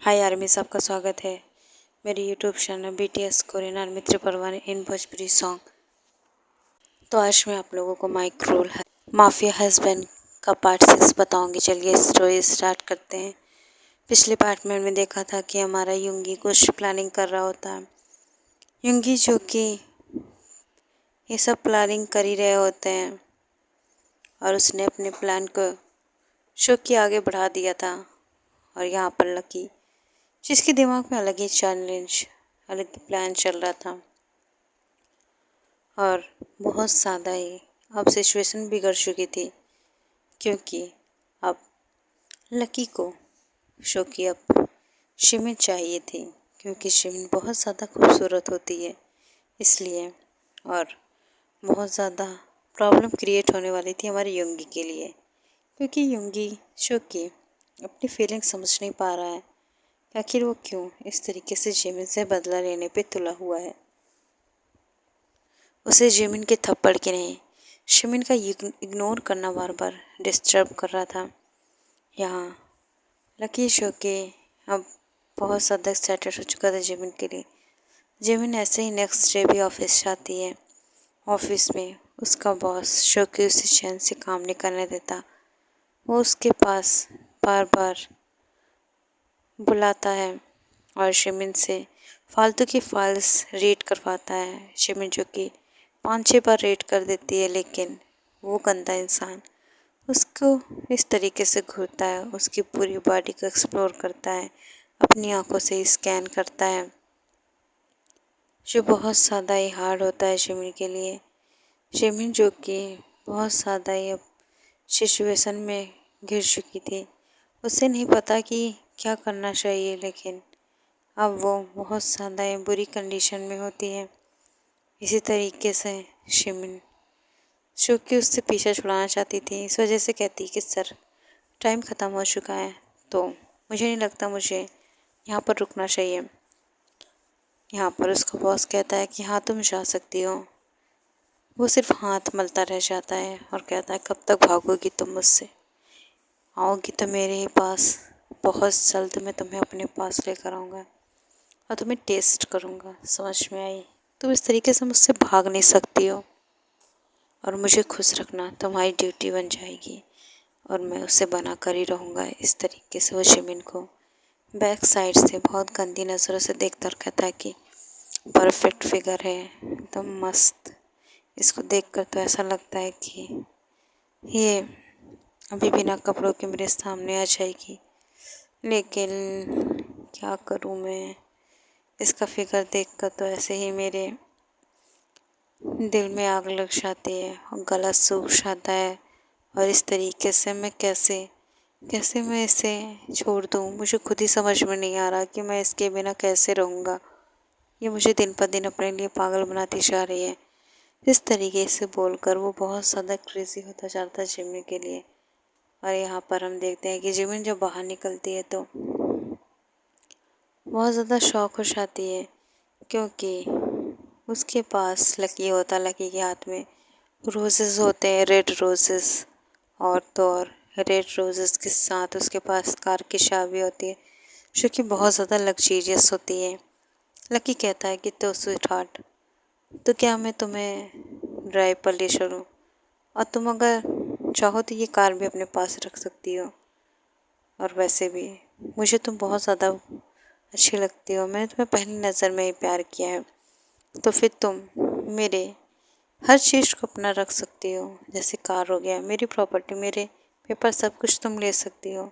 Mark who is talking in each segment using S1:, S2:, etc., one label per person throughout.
S1: हाय army, सबका स्वागत है मेरे YouTube channel BTS Korean army Tripura in Bhojpuri song. तो आज मैं आप लोगों को माइक रोल माफिया हस्बैंड का पार्ट 6 बताऊंगी। चलिए स्टोरी स्टार्ट करते हैं। पिछले पार्ट में हमने देखा था कि हमारा युंगी कुछ प्लानिंग कर रहा होता है। युंगी जो कि ये सब प्लानिंग कर ही रहे होते हैं और उसने अपने प्लान को शो की आगे बढ़ा दिया था। और यहाँ पर लकी जिसके दिमाग में अलग ही चैलेंज अलग प्लान चल रहा था और बहुत ज़्यादा ही अब सिचुएशन बिगड़ चुकी थी, क्योंकि अब लकी को शो की अब शिमिन चाहिए थी, क्योंकि शिमिन बहुत ज़्यादा खूबसूरत होती है इसलिए। और बहुत ज़्यादा प्रॉब्लम क्रिएट होने वाली थी हमारे युंगी के लिए, क्योंकि युंगी शो की अपनी फीलिंग समझ नहीं पा रहा है आखिर वो क्यों इस तरीके से जिमिन से बदला लेने पे तुला हुआ है। उसे जिमिन के थप्पड़ के नहीं, शिमिन का इग्नोर करना बार बार डिस्टर्ब कर रहा था। यहाँ लकी शो के अब बहुत ज़्यादा एक्साइटेड हो चुका था जिमिन के लिए। जिमिन ऐसे ही नेक्स्ट डे भी ऑफिस जाती है। ऑफिस में उसका बॉस शो के उसे चैन से काम नहीं करने देता। वो उसके पास बार बार बुलाता है और शिमिन से फालतू की फाइल्स रीड करवाता है। शिमिन जो कि 5-6 बार रीड कर देती है, लेकिन वो गंदा इंसान उसको इस तरीके से घूरता है, उसकी पूरी बॉडी को एक्सप्लोर करता है, अपनी आंखों से स्कैन करता है, जो बहुत ज़्यादा ही हार्ड होता है शिमिन के लिए। शिमिन जो कि बहुत ज़्यादा ही अब सिचुएशन में घिर चुकी थी, उसे नहीं पता कि क्या करना चाहिए, लेकिन अब वो बहुत ज़्यादा ही बुरी कंडीशन में होती है। इसी तरीके से शिमिन जो कि उससे पीछा छुड़ाना चाहती थी, इस वजह से कहती कि सर टाइम ख़त्म हो चुका है, तो मुझे नहीं लगता मुझे यहाँ पर रुकना चाहिए। यहाँ पर उसका बॉस कहता है कि हाँ तुम जा सकती हो। वो सिर्फ हाथ मलता रह जाता है और कहता है कब तक भागोगी तुम मुझसे, आओगी तो मेरे ही पास, बहुत जल्द मैं तुम्हें अपने पास लेकर आऊँगा और तुम्हें टेस्ट करूँगा। समझ में आई? तुम इस तरीके से मुझसे भाग नहीं सकती हो और मुझे खुश रखना तुम्हारी ड्यूटी बन जाएगी और मैं उसे बना कर ही रहूँगा। इस तरीके से वो शिमिन को बैक साइड से बहुत गंदी नज़रों से देखता और कहता है कि परफेक्ट फिगर है, एकदम मस्त। इसको देखकर तो ऐसा लगता है कि ये अभी बिना कपड़ों के मेरे सामने आ जाएगी, लेकिन क्या करूँ मैं, इसका फिगर देखकर तो ऐसे ही मेरे दिल में आग लग जाती है और गला सूख जाता है। और इस तरीके से मैं कैसे मैं इसे छोड़ दूँ, मुझे खुद ही समझ में नहीं आ रहा कि मैं इसके बिना कैसे रहूँगा। ये मुझे दिन पर दिन अपने लिए पागल बनाती जा रही है। इस तरीके से बोलकर वो बहुत ज़्यादा क्रेज़ी होता जाता है जिमिन के लिए। और यहाँ पर हम देखते हैं कि जिमिन जब बाहर निकलती है तो बहुत ज़्यादा शॉक हो जाती है, क्योंकि उसके पास लकी होता, लकी के हाथ में रोजेस होते हैं, रेड रोजेस। और तो और रेड रोजेस के साथ उसके पास कार की चाबी होती है, जो कि बहुत ज़्यादा लग्जरियस होती है। लकी कहता है कि तो स्वीट हार्ट, तो क्या मैं तुम्हें ड्राइव पर ले चलूँ, और तुम अगर चाहो तो ये कार भी अपने पास रख सकती हो, और वैसे भी मुझे तुम बहुत ज़्यादा अच्छी लगती हो, मैंने तुम्हें पहली नज़र में ही प्यार किया है, तो फिर तुम मेरे हर चीज़ को अपना रख सकती हो, जैसे कार हो गया, मेरी प्रॉपर्टी, मेरे पेपर, सब कुछ तुम ले सकती हो।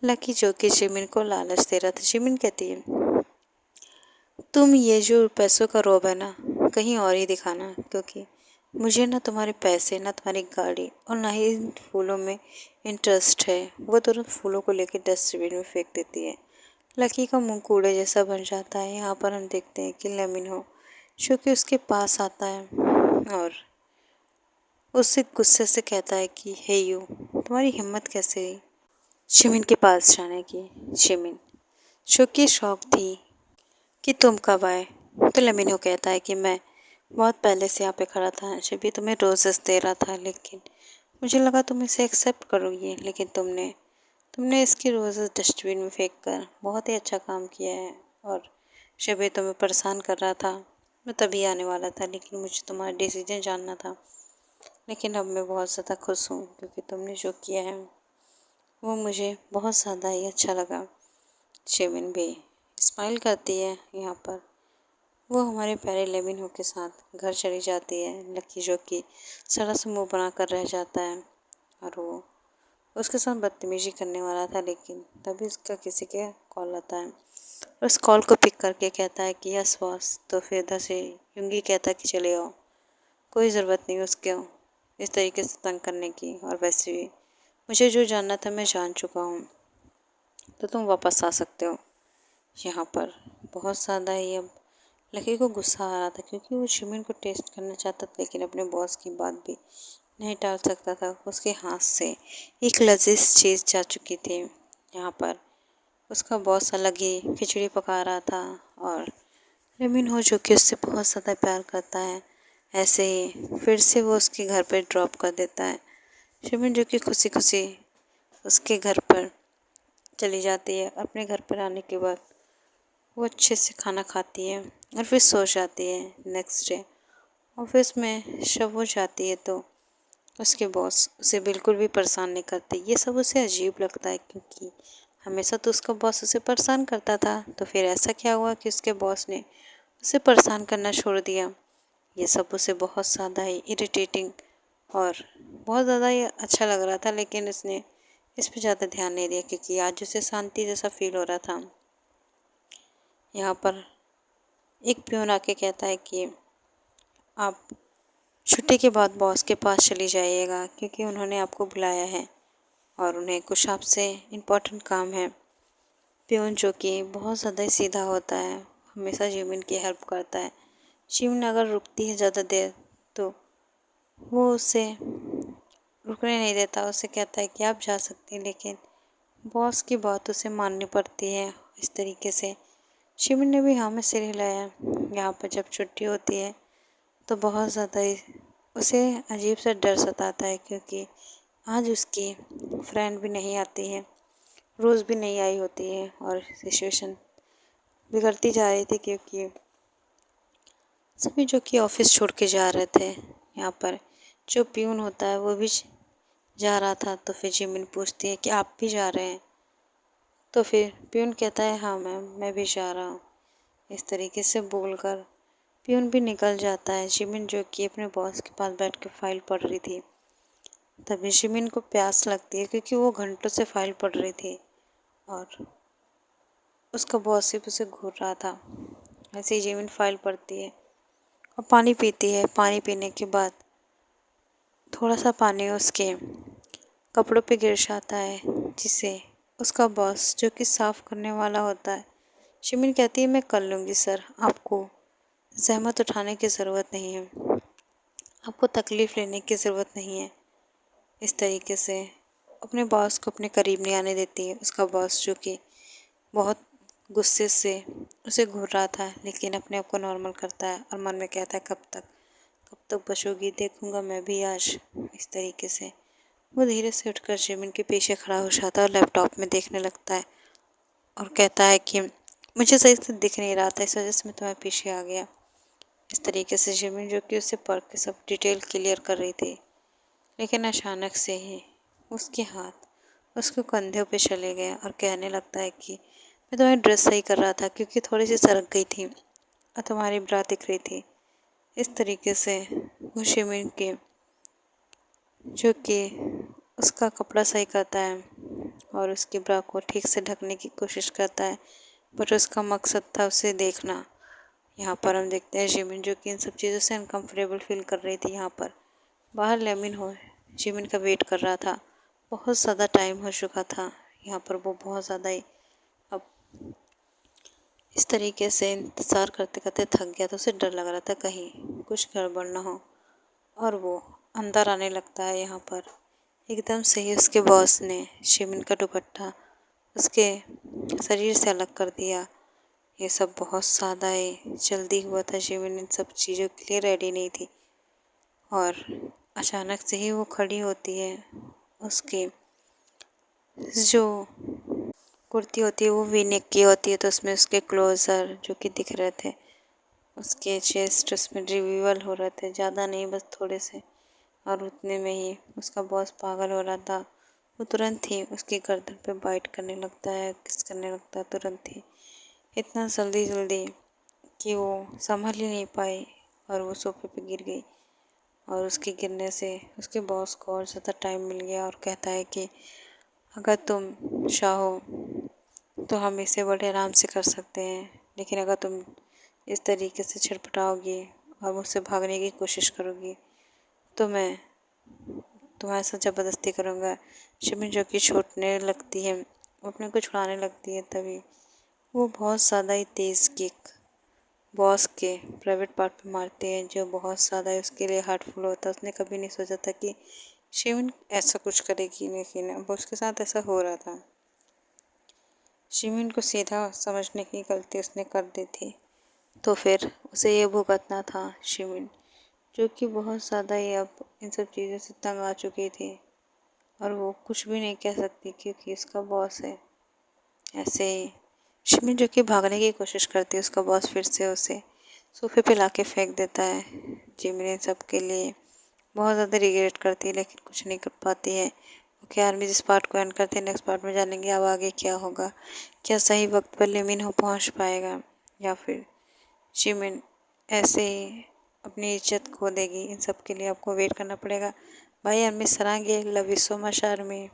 S1: लकी जो कि जिमिन को लालच दे रहा था। जिमिन कहती है तुम ये जो पैसों का रोब है ना, कहीं और ही दिखाना, क्योंकि मुझे ना तुम्हारे पैसे, ना तुम्हारी गाड़ी और ना ही इन फूलों में इंटरेस्ट है। वो तुरंत फूलों को लेकर डस्टबिन में फेंक देती है। लकी का मुंह कूड़े जैसा बन जाता है। यहाँ पर हम देखते हैं कि लेमिनो जो कि उसके पास आता है और उससे गुस्से से कहता है कि हे यू, तुम्हारी हिम्मत कैसे हुई शिमिन के पास जाने की। शिमिन जो कि शौक थी कि तुम कब आए, तो लेमिनो कहता है कि मैं बहुत पहले से यहाँ पे खड़ा था, जब भी तुम्हें रोजेस दे रहा था, लेकिन मुझे लगा तुम इसे एक्सेप्ट करोगी, लेकिन तुमने तुमने इसकी रोज़ डस्टबिन में फेंक कर बहुत ही अच्छा काम किया है। और जब ये तुम्हें परेशान कर रहा था, मैं तभी आने वाला था, लेकिन मुझे तुम्हारा डिसीजन जानना था। लेकिन अब मैं बहुत ज़्यादा खुश हूँ क्योंकि तुमने जो किया है वो मुझे बहुत ज़्यादा ही अच्छा लगा। शिमिन भी स्माइल करती है यहाँ पर। वो हमारे प्यारे लेमिनहो के साथ घर चली जाती है। लकी जो कि सड़ा सा मुँह बना कर रह जाता है और वो उसके साथ बदतमीजी करने वाला था, लेकिन तभी उसका किसी के कॉल आता है और उस कॉल को पिक करके कहता है कि यस बॉस। तो फिर इधर से यूंगी कहता है कि चले आओ, कोई ज़रूरत नहीं उसके इस तरीके से तंग करने की, और वैसे भी मुझे जो जानना था मैं जान चुका हूँ, तो तुम वापस आ सकते हो। यहाँ पर बहुत ज़्यादा ही अब लकी को गुस्सा आ रहा था क्योंकि वो शिमिन को टेस्ट करना चाहता था, लेकिन अपने बॉस की बात भी नहीं टाल सकता था। उसके हाथ से एक लजीज चीज़ जा चुकी थी। यहाँ पर उसका बॉस अलग ही खिचड़ी पका रहा था और लेमिनहो जो कि उससे बहुत ज़्यादा प्यार करता है, ऐसे ही फिर से वो उसके घर पे ड्रॉप कर देता है। शिमिन जो कि खुशी खुशी उसके घर पर चली जाती है। अपने घर पर आने के बाद वो अच्छे से खाना खाती है और फिर सो जाती है। नेक्स्ट डे ऑफिस में जब वो जाती है तो उसके बॉस उसे बिल्कुल भी परेशान नहीं करते। ये सब उसे अजीब लगता है क्योंकि हमेशा तो उसका बॉस उसे परेशान करता था, तो फिर ऐसा क्या हुआ कि उसके बॉस ने उसे परेशान करना छोड़ दिया। ये सब उसे बहुत ज़्यादा ही इरिटेटिंग और बहुत ज़्यादा ही अच्छा लग रहा था, लेकिन उसने इस पे ज़्यादा ध्यान नहीं दिया क्योंकि आज उसे शांति जैसा फील हो रहा था। यहाँ पर एक पियून आके कहता है कि आप छुट्टी के बाद बॉस के पास चली जाइएगा क्योंकि उन्होंने आपको बुलाया है और उन्हें कुछ आपसे इम्पोर्टेंट काम है। पियून जो कि बहुत ज़्यादा ही सीधा होता है, हमेशा जिमिन की हेल्प करता है। जिमिन अगर रुकती है ज़्यादा देर तो वो उसे रुकने नहीं देता, उसे कहता है कि आप जा सकती हैं, लेकिन बॉस की बात उसे माननी पड़ती है। इस तरीके से शिमिन ने भी हाँ में सिर हिलाया। यहाँ पर जब छुट्टी होती है तो बहुत ज़्यादा ही उसे अजीब सा डर सताता है क्योंकि आज उसकी फ्रेंड भी नहीं आती है, रोज़ भी नहीं आई होती है और सिचुएशन बिगड़ती जा रही थी क्योंकि सभी जो कि ऑफिस छोड़ के जा रहे थे। यहाँ पर जो पियून होता है वो भी जा रहा था, तो फिर जिमिन पूछती है कि आप भी जा रहे हैं, तो फिर पियून कहता है हाँ मैम मैं भी जा रहा हूँ। इस तरीके से बोलकर पियून भी निकल जाता है। जिमिन जो कि अपने बॉस के पास बैठ के फाइल पढ़ रही थी, तभी जिमिन को प्यास लगती है क्योंकि वो घंटों से फाइल पढ़ रही थी और उसका बॉस सिर्फ उसे घूर रहा था। ऐसे ही जिमिन फाइल पढ़ती है और पानी पीती है। पानी पीने के बाद थोड़ा सा पानी उसके कपड़ों पे गिर जाता है, जिसे उसका बॉस जो कि साफ़ करने वाला होता है। शिमिन कहती है मैं कर लूँगी सर, आपको ज़हमत उठाने की ज़रूरत नहीं है, आपको तकलीफ़ लेने की ज़रूरत नहीं है। इस तरीके से अपने बॉस को अपने करीब नहीं आने देती है। उसका बॉस जो कि बहुत गुस्से से उसे घूर रहा था, लेकिन अपने आप को नॉर्मल करता है और मन में कहता है कब तक बचोगी, देखूंगा मैं भी आज। इस तरीके से वो धीरे से उठकर जिमिन के पीछे खड़ा हो जाता है और लैपटॉप में देखने लगता है और कहता है कि मुझे सही से दिख नहीं रहा था, इस वजह से मैं तुम्हारे पीछे आ गया। इस तरीके से जिमिन जो कि उसे पढ़ के सब डिटेल क्लियर कर रही थी, लेकिन अचानक से ही उसके हाथ उसके कंधे पे चले गए और कहने लगता है कि मैं तुम्हारी ड्रेस सही कर रहा था क्योंकि थोड़ी सी सरक गई थी और तुम्हारी ब्रा दिख रही थी। इस तरीके से वो शिमिन के जो कि उसका कपड़ा सही करता है और उसकी ब्रा को ठीक से ढकने की कोशिश करता है, बट उसका मकसद था उसे देखना। यहाँ पर हम देखते हैं जिमिन जो कि इन सब चीज़ों से अनकम्फर्टेबल फील कर रही थी। यहाँ पर बाहर लेमिनहो जिमिन का वेट कर रहा था, बहुत ज़्यादा टाइम हो चुका था। यहाँ पर वो बहुत ज़्यादा ही अब इस तरीके से इंतज़ार करते करते थक गया, तो उसे डर लग रहा था कहीं कुछ गड़बड़ ना हो, और वो अंदर आने लगता है। यहाँ पर एकदम से ही उसके बॉस ने शिमिन का दुपट्टा उसके शरीर से अलग कर दिया। ये सब बहुत ज़्यादा ही जल्दी हुआ था, शिमिन इन सब चीज़ों के लिए रेडी नहीं थी और अचानक से ही वो खड़ी होती है उसके जो कुर्ती होती है वो वी नेक की होती है, तो उसमें उसके क्लोजर जो कि दिख रहे थे, उसके चेस्ट उसमें रिवीवल हो रहे थे, ज़्यादा नहीं बस थोड़े से। और उतने में ही उसका बॉस पागल हो रहा था। वो तुरंत ही उसकी गर्दन पे बाइट करने लगता है, किस करने लगता है तुरंत ही, इतना जल्दी जल्दी कि वो संभल ही नहीं पाई और वो सोफे पे गिर गई। और उसके गिरने से उसके बॉस को और ज़्यादा टाइम मिल गया और कहता है कि अगर तुम चाहो तो हम इसे बड़े आराम से कर सकते हैं, लेकिन अगर तुम इस तरीके से छटपटाओगी और मुझसे भागने की कोशिश करोगी तो मैं तुम्हारे साथ ज़बरदस्ती करूँगा। शिमिन जो कि छूटने लगती है, वो अपने को छुड़ाने लगती है, तभी वो बहुत ज़्यादा ही तेज़ किक बॉस के प्राइवेट पार्ट पे मारते हैं, जो बहुत ज़्यादा उसके लिए हार्टफुल होता है। उसने कभी नहीं सोचा था कि शिमिन ऐसा कुछ करेगी, लेकिन अब उसके साथ ऐसा हो रहा था। शिमिन को सीधा समझने की गलती उसने कर दी थी, तो फिर उसे ये भुगतना था। शिमिन जो कि बहुत ज़्यादा ही अब इन सब चीज़ों से तंग आ चुकी थी और वो कुछ भी नहीं कह सकती क्योंकि उसका बॉस है। ऐसे ही शिमिन जो कि भागने की कोशिश करती है, उसका बॉस फिर से उसे सोफे पे लाके फेंक देता है। जिमिन इन सब के लिए बहुत ज़्यादा रिग्रेट करती है, लेकिन कुछ नहीं कर पाती है। ओके आर्मी, जिस पार्ट को एंड करते हैं नेक्स्ट पार्ट में जानेंगे अब आगे क्या होगा। क्या सही वक्त पर लिमिन हो पहुंच पाएगा या फिर जिमिन ऐसे ही अपनी इज्जत खो देगी। इन सब के लिए आपको वेट करना पड़ेगा। भाई आर्मी सरांगे, love you so much army.